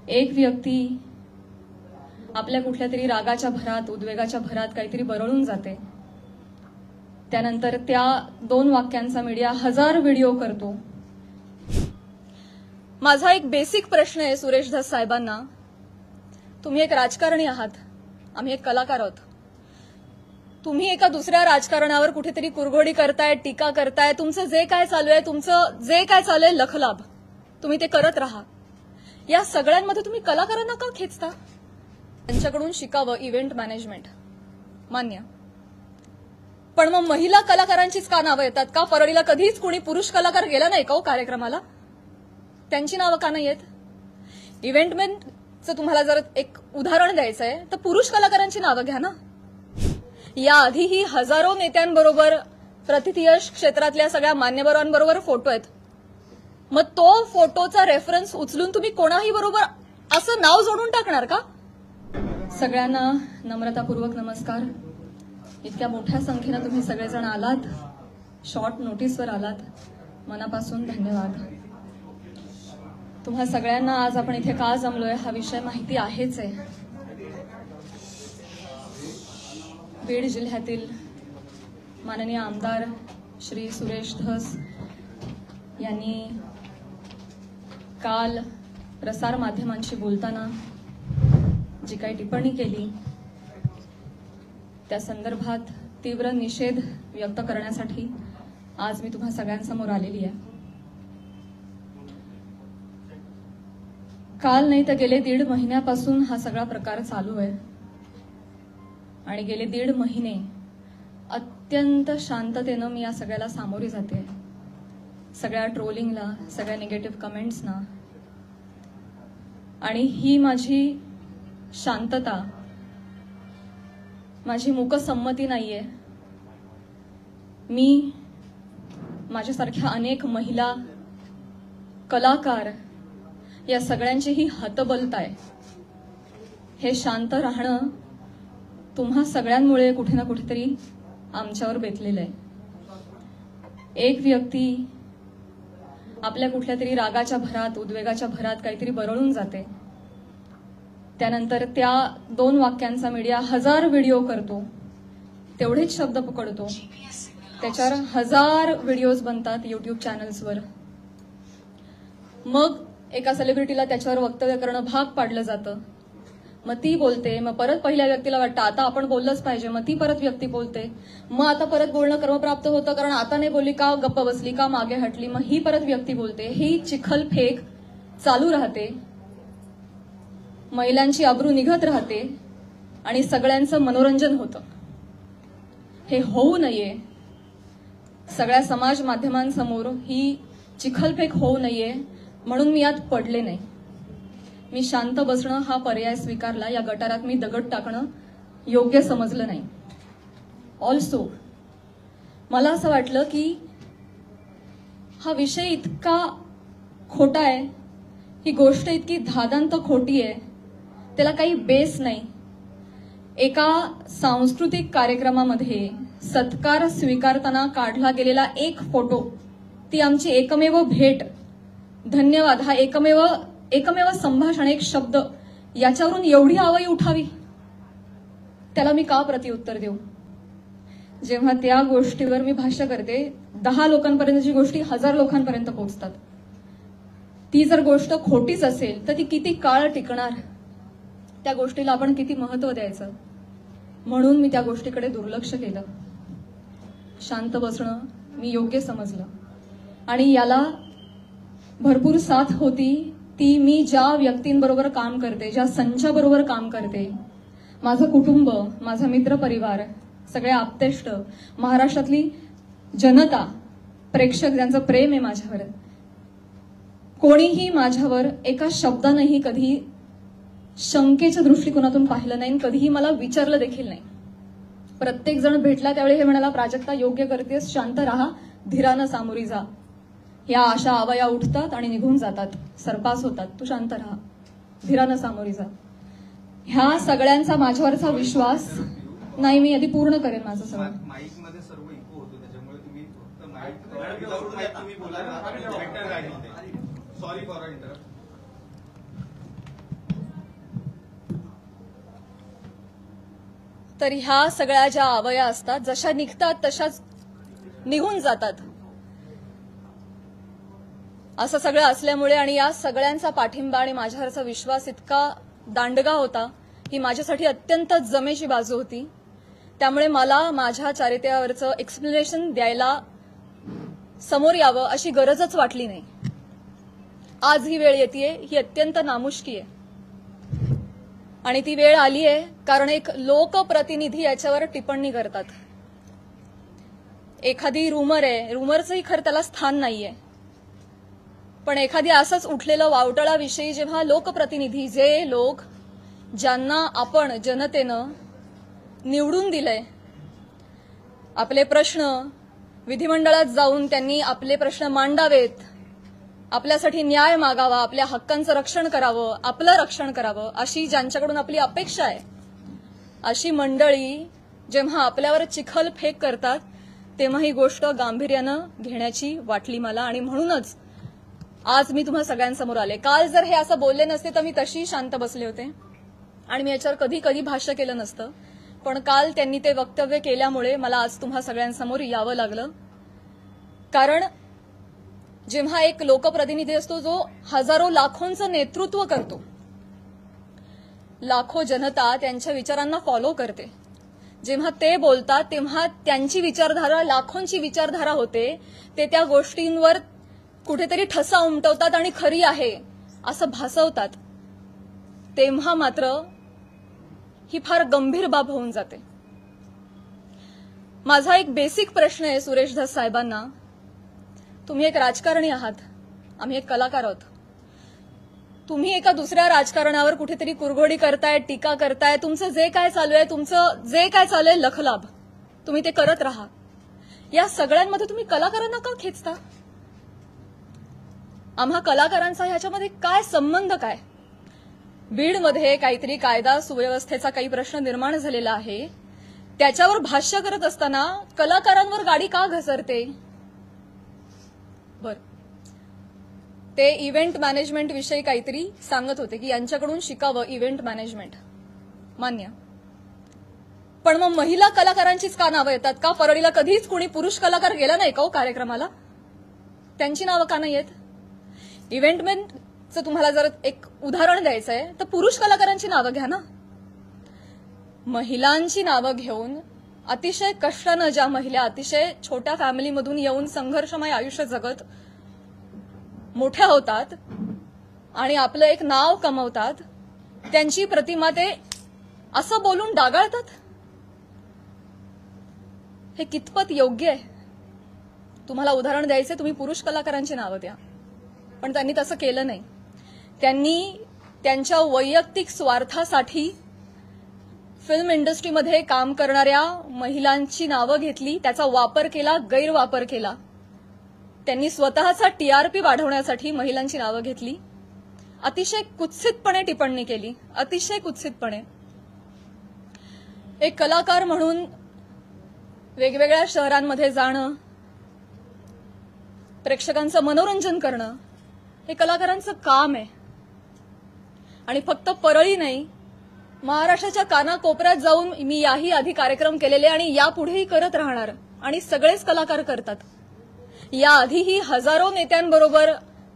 एक व्यक्ती आपल्या कुठल्या तरी रागाच्या भरात, उद्वेगाच्या भरात काहीतरी बरळून जाते, त्यानंतर त्या 2 वाक्यांचा मीडिया 1000 व्हिडिओ करतो. माझा एक बेसिक प्रश्न आहे सुरेश धस साहेबांना. तुम्ही एक राजकारणी आहात, आम्ही एक कलाकार आहोत. तुम्ही एका दुसऱ्या राजकारणावर कुठेतरी कुरघोडी करताय, टीका करताय. तुमचं जे काय चालू आहे लखलाभ तुम्ही ते करत राहा. या सगळ्यांमध्ये तुम्ही कलाकारांना का खेचता? त्यांच्याकडून शिकावं इव्हेंट मॅनेजमेंट, मान्य. पण मग महिला कलाकारांचीच का नावं येतात? का परळीला कधीच कोणी पुरुष कलाकार गेला नाही का हो कार्यक्रमाला? त्यांची नावं का नाही येत? इव्हेंटमॅनचं तुम्हाला जर एक उदाहरण द्यायचं आहे तर पुरुष कलाकारांची नावं घ्या ना. याआधीही हजारो नेत्यांबरोबर, प्रतिथयश क्षेत्रातल्या सगळ्या मान्यवरांबरोबर फोटो आहेत. मग तो फोटोचा रेफरन्स उचलून तुम्ही कोणाही बरोबर असं नाव जोडून टाकणार का? सगळ्यांना नम्रतापूर्वक नमस्कार. इतक्या मोठ्या संख्येनं तुम्ही सगळेजण आलात, शॉर्ट नोटीसवर आलात, मनापासून धन्यवाद. तुम्हा सगळ्यांना आज आपण इथे का जमलोय हा विषय माहिती आहेच आहे. बीड जिल्ह्यातील माननीय आमदार श्री सुरेश धस यांनी काल प्रसार माध्यमांशी बोलताना जी काही टिप्पणी केली त्या संदर्भात तीव्र निषेध व्यक्त करण्यासाठी आज मी तुम्हा सगळ्यांसमोर आलेली आहे. काल नाही तर गेले 1.5 महिन्यापासून हा सगळा प्रकार चालू आहे आणि गेले 1.5 महिने अत्यंत शांततेनं मी या सगळ्याला सामोरी जाते. सगळ्या ट्रोलिंगला, सगळ्या निगेटिव्ह कमेंट्सना. आणि ही माझी शांतता, माझी मूकसंमती नाहीये. मी माझ्यासारख्या अनेक महिला, कलाकार या सगळ्यांचीही हतबलता आहे. हे शांत राहणं तुम्हा सगळ्यांमुळे कुठे ना कुठेतरी आमच्यावर बेतलेलं आहे. एक व्यक्ती आपल्या कुठल्या तरी रागाच्या भरात, उद्वेगाच्या भरात काहीतरी बरळून जाते, त्यानंतर त्या 2 वाक्यांचा मीडिया 1000 व्हिडिओ करतो, तेवढेच शब्द पकडतो, त्याच्यावर 1000 व्हिडिओज बनतात युट्यूब चॅनल्सवर. मग एका सेलिब्रिटीला त्याच्यावर वक्तव्य करणं भाग पाडलं जातं. मग ती बोलते, मग परत पहिल्या व्यक्तीला वाटतं आता आपण बोललंच पाहिजे, मग ती परत व्यक्ती बोलते, मग आता परत बोलणं क्रमप्राप्त होतं कारण आता नाही बोलली का, गप्प बसली का, मागे हटली, मग ही परत व्यक्ती बोलते. ही चिखलफेक चालू राहते, महिलांची अब्रू निघत राहते आणि सगळ्यांचं मनोरंजन होतं. हे होऊ नये, सगळ्या समाज माध्यमांसमोर ही चिखलफेक होऊ नये म्हणून मी यात पडले नाही. मी शांत बसणं हा पर्याय स्वीकारला. या गटारात मी दगड टाकणं योग्य समजलं नाही. ऑल्सो मला असं वाटलं की हा विषय इतका खोटा आहे, ही गोष्ट इतकी धादांत खोटी आहे, त्याला काही बेस नाही. एका सांस्कृतिक कार्यक्रमामध्ये सत्कार स्वीकारताना काढला गेलेला एक फोटो, ती आमची एकमेव भेट, धन्यवाद, हा एकमेव संभाषण, एक शब्द, याच्यावरून एवढी आवई उठावी, त्याला मी का प्रत्युत्तर देऊ? जेव्हा त्या गोष्टीवर मी भाष्य करते, 10 लोकांपर्यंतची गोष्टी 1000 लोकांपर्यंत पोहोचतात. ती जर गोष्ट खोटीच असेल तर ती किती काळ टिकणार? त्या गोष्टीला आपण किती महत्व द्यायचं? म्हणून मी त्या गोष्टीकडे दुर्लक्ष केलं. शांत बसणं मी योग्य समजलं आणि याला भरपूर साथ होती ती मी ज्या व्यक्तींबरोबर काम करते, ज्या संचाबरोबर काम करते, माझं कुटुंब, माझा मित्रपरिवार, सगळे आप्तेष्ट, महाराष्ट्रातली जनता, प्रेक्षक ज्यांचं प्रेम आहे माझ्यावर. कोणीही माझ्यावर एका शब्दानेही कधी शंकेच्या दृष्टिकोनातून पाहिलं नाही, कधीही मला विचारलं देखील नाही. प्रत्येक जण भेटला त्यावेळी हे म्हणाला, प्राजक्ता योग्य करतेस, शांत राहा, धीरानं सामोरी जा. या अशा आवया उठतात आणि निघून जातात, सरपास होतात, तू शांत राहा, धीरानं सामोरी जा. ह्या सगळ्यांचा माझ्यावरचा विश्वास नाही. मी आधी पूर्ण करेन माझं सगळं. माईकमध्ये सर्व इको होतो, त्याच्यामुळे तुम्ही फक्त माईक तुम्ही बोला. Sorry for interrupt. तर ह्या सगळ्या ज्या आवया असतात जशा निघतात तशाच निघून जातात. असं सगळं असल्यामुळे आणि या सगळ्यांचा पाठिंबा आणि माझ्यावरचा विश्वास इतका दांडगा होता, ही माझ्यासाठी अत्यंत जमेची बाजू होती. त्यामुळे मला माझ्या चारित्र्यावरचं एक्सप्लेनेशन द्यायला समोर यावं अशी गरजच वाटली नाही. आज ही वेळ येतेय, ही अत्यंत नामुष्की आहे आणि ती वेळ आली आहे कारण एक लोकप्रतिनिधी याच्यावर टिप्पणी करतात. एखादी रूमर आहे, रूमरचंही खरं त्याला स्थान नाहीये, पण एखादी असंच उठलेलं वावटळाविषयी जेव्हा लोकप्रतिनिधी, जे लोक ज्यांना आपण जनतेनं निवडून दिलंय, आपले प्रश्न विधिमंडळात जाऊन त्यांनी आपले प्रश्न मांडावेत, आपल्यासाठी न्याय मागावा, आपल्या हक्कांचं रक्षण करावं, आपलं रक्षण करावं, अशी ज्यांच्याकडून आपली अपेक्षा आहे, अशी मंडळी जेव्हा आपल्यावर चिखल फेक करतात तेव्हा ही गोष्ट गांभीर्यानं घेण्याची वाटली मला. आणि म्हणूनच आज मी तुम्हा सगळ्यांसमोर आले. काल जर हे असं बोलले नसते तर मी तशी शांत बसले होते आणि मी याच्यावर कधी कधी भाष्य केलं नसतं. पण काल त्यांनी ते वक्तव्य केल्यामुळे मला आज तुम्हा सगळ्यांसमोर यावं लागलं. कारण जेव्हा एक लोकप्रतिनिधी असतो जो हजारो लाखोंचं नेतृत्व करतो, लाखो जनता त्यांच्या विचारांना फॉलो करते, जेव्हा ते बोलतात तेव्हा त्यांची विचारधारा लाखोंची विचारधारा होते, ते त्या गोष्टींवर कुठेतरी ठसा उमटवतात आणि खरी आहे असं भासवतात, तेव्हा मात्र ही फार गंभीर बाब होऊन जाते. माझा एक बेसिक प्रश्न आहे सुरेश धस साहेबांना. तुम्ही एक राजकारणी आहात, आम्ही एक कलाकार आहोत. तुम्ही एका दुसऱ्या राजकारणावर कुठेतरी कुरघोडी करताय, टीका करताय, तुमचं जे काय चालू आहे लखलाभ तुम्ही ते करत राहा. या सगळ्यांमध्ये तुम्ही कलाकारांना का खेचता? आम्हा कलाकारांचा ह्याच्यामध्ये काय संबंध? काय बीडमध्ये काहीतरी कायदा सुव्यवस्थेचा काही प्रश्न निर्माण झालेला आहे, त्याच्यावर भाष्य करत असताना कलाकारांवर गाडी का घसरते? बर, ते इव्हेंट मॅनेजमेंट विषयी काहीतरी सांगत होते की यांच्याकडून शिकावं इव्हेंट मॅनेजमेंट, मान्य. पण मग महिला कलाकारांचीच का नावं येतात? का परळीला कधीच कोणी पुरुष कलाकार गेला नाही का कार्यक्रमाला? त्यांची नावं का नाही येत? इव्हेंटमॅनचं तुम्हाला जर एक उदाहरण द्यायचं आहे तर पुरुष कलाकारांची नावं घ्या ना. महिलांची नावं घेऊन अतिशय कष्टानं ज्या महिला अतिशय छोट्या फॅमिलीमधून येऊन संघर्षमय आयुष्य जगत मोठ्या होतात आणि आपलं एक नाव कमवतात, त्यांची प्रतिमा ते असं बोलून डागाळतात. हे कितपत योग्य आहे? तुम्हाला उदाहरण द्यायचे, तुम्ही पुरुष कलाकारांची नावं द्या. पण त्यांनी तसं केलं नाही. त्यांनी त्यांच्या वैयक्तिक स्वार्थासाठी फिल्म इंडस्ट्रीमध्ये काम करणाऱ्या महिलांची नावं घेतली, त्याचा वापर केला, गैरवापर केला. त्यांनी स्वतःचा टीआरपी वाढवण्यासाठी महिलांची नावं घेतली, अतिशय कुत्सितपणे टिप्पणी केली, अतिशय कुत्सितपणे. एक कलाकार म्हणून वेगवेगळ्या शहरांमध्ये जाणं, प्रेक्षकांचं मनोरंजन करणं हे कलाकारांचं काम आहे. आणि फक्त परळी नाही, महाराष्ट्राच्या कानाकोपऱ्यात जाऊन मी याही आधी कार्यक्रम केलेले आणि यापुढेही करत राहणार आणि सगळेच कलाकार करतात. याआधीही हजारो नेत्यांबरोबर,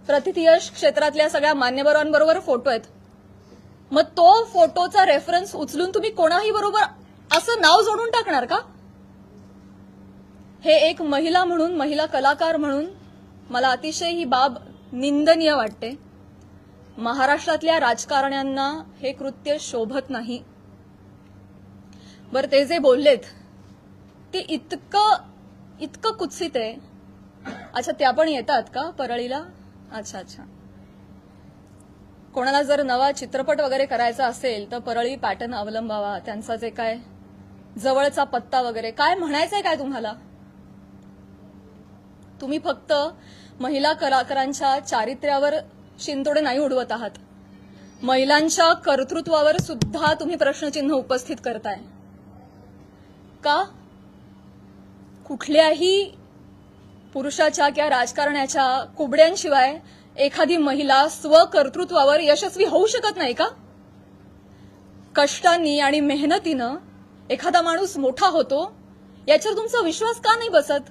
प्रतिथयश क्षेत्रातल्या सगळ्या मान्यवरांबरोबर फोटो आहेत. मग तो फोटोचा रेफरन्स उचलून तुम्ही कोणाही बरोबर असं नाव जोडून टाकणार का? हे एक महिला म्हणून, महिला कलाकार म्हणून मला अतिशय ही बाब निंदनीय वाटते. महाराष्ट्रातल्या राजकारण्यांना हे कृत्य शोभत नाही. बरं, ते जे बोललेत ते इतकं कुत्सित आहे. अच्छा, त्या पण येतात का परळीला? अच्छा. कोणाला जर नवा चित्रपट वगैरे करायचा असेल तर परळी पॅटर्न अवलंबावा. त्यांचा जे काय जवळचा पत्ता वगैरे काय म्हणायचंय काय तुम्हाला? तुम्ही फक्त महिला कलाकारांच्या चारित्र्यावर शिंतोडे नाही उडवत आहात, महिलांच्या कर्तृत्वावर सुद्धा तुम्ही प्रश्नचिन्ह उपस्थित करताय. का? कुठल्याही पुरुषाच्या किंवा राजकारण्याच्या कुबड्यांशिवाय एखादी महिला स्वकर्तृत्वावर यशस्वी होऊ शकत नाही का? कष्टांनी आणि मेहनतीनं एखादा माणूस मोठा होतो याच्यावर तुमचा विश्वास का नाही बसत?